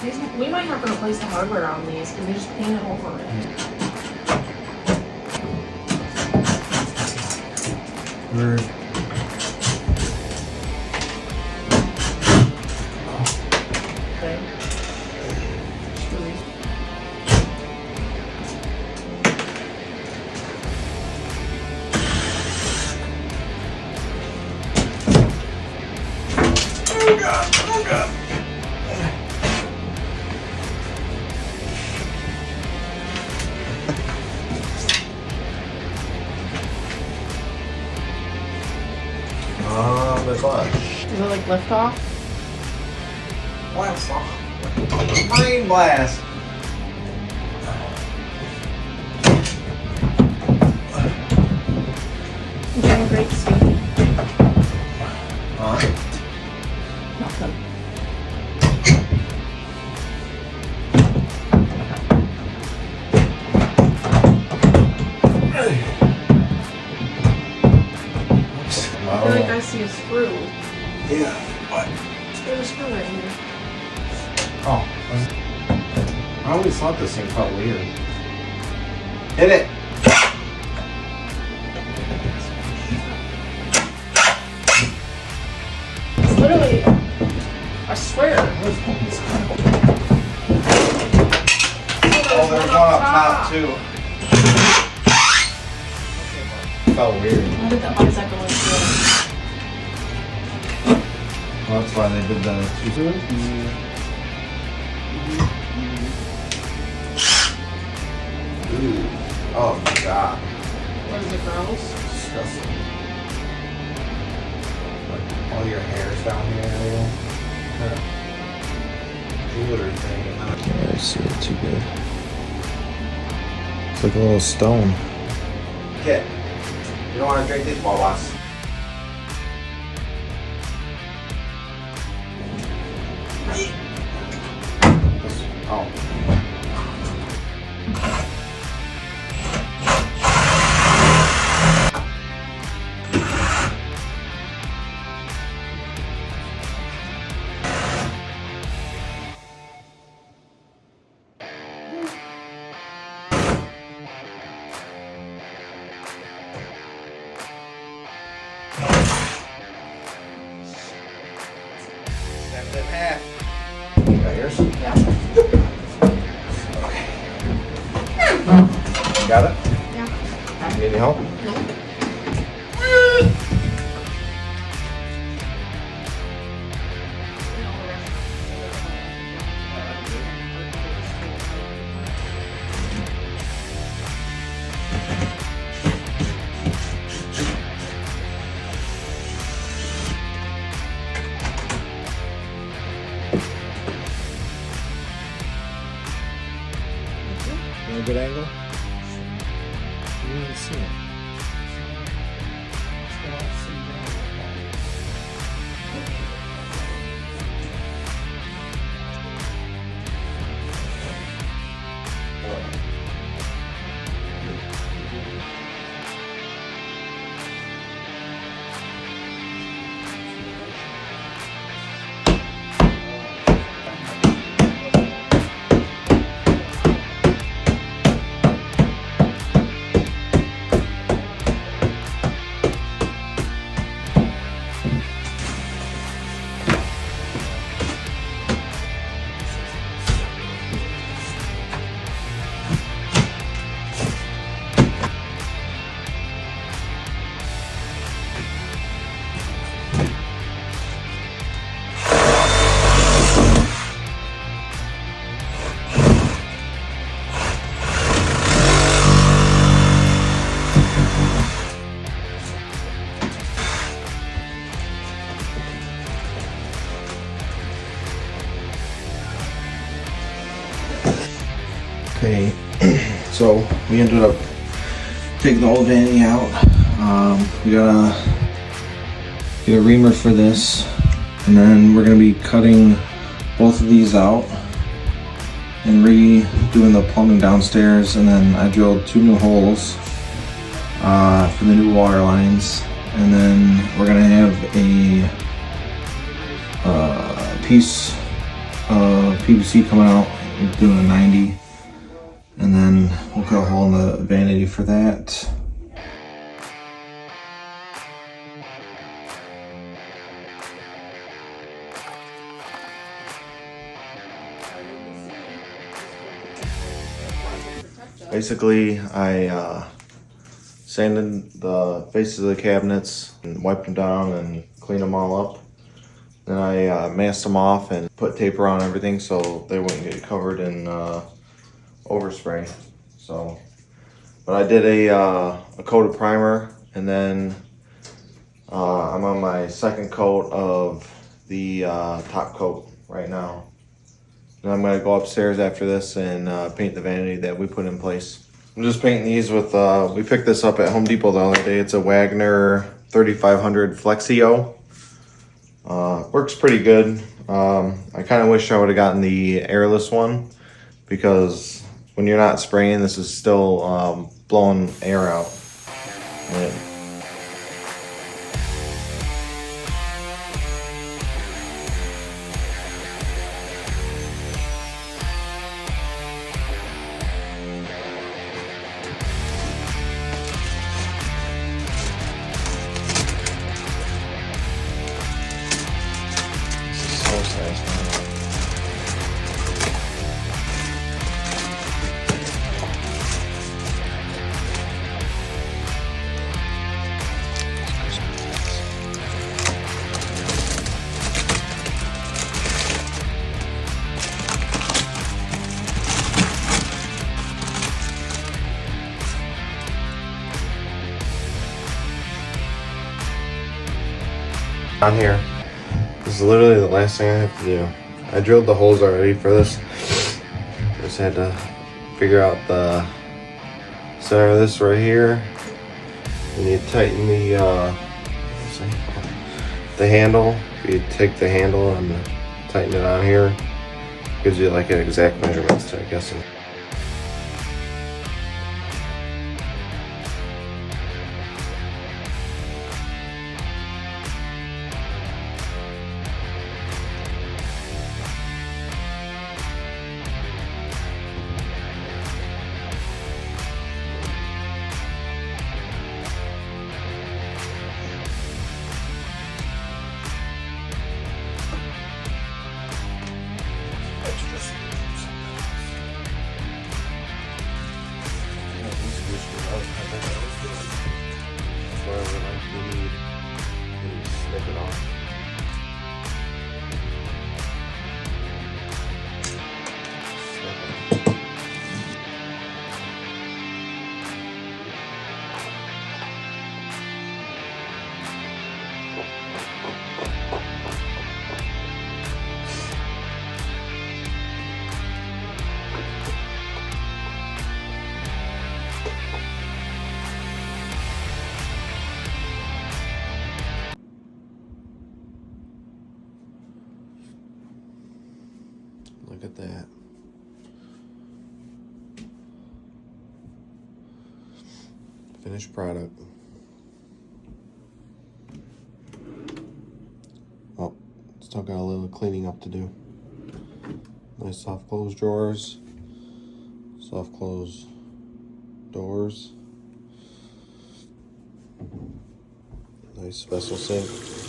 We might have to replace the hardware on these because they just painted over it. Word. Okay. Oh God! Oh God! The clutch. Is it like lift off? Blast off. Brain blast. I'm doing great, Steve. Huh? Nothing. I feel like I see a screw. Yeah. What? There's a screw right here. Oh. I always thought this thing felt weird. Hit it. It's literally, I swear. Oh, there's one up top too. Felt weird. Why does that go into it? Well, that's why they did that. Ooh. Oh my God. What is it, girls? Disgusting. Like all your hair's down here. Glitter thing. I can't really see it too good. It's like a little stone. Kid, you don't want to drink these Wawas. Oh. Snap it in half. You got yours? Yeah. Okay. You got it? Yeah. Need any help? No. You want a good angle? You didn't see it. Okay, so we ended up taking the old vanity out. We gotta get a reamer for this, and then we're gonna be cutting both of these out and redoing the plumbing downstairs. And then I drilled 2 new holes for the new water lines, and then we're gonna have a piece of PVC coming out, we're doing a 90. And then we'll cut a hole in the vanity for that. Basically, I sanded the faces of the cabinets and wiped them down and cleaned them all up. Then I masked them off and put tape around everything so they wouldn't get covered in overspray. So, but I did a coat of primer, and then I'm on my second coat of the top coat right now. And I'm gonna go upstairs after this and paint the vanity that we put in place. I'm just painting these with, we picked this up at Home Depot the other day. It's a Wagner 3500 Flexio. Works pretty good. I kind of wish I would have gotten the airless one, because when you're not spraying, this is still blowing air out. On here, this is literally the last thing I have to do. I drilled the holes already for this. Just had to figure out the center of this right here. And you tighten the handle. You take the handle and tighten it on here. Gives you like an exact measurements to, I guess. Look at that. Finished product. Oh, still got a little cleaning up to do. Nice soft close drawers, soft close doors, nice vessel sink.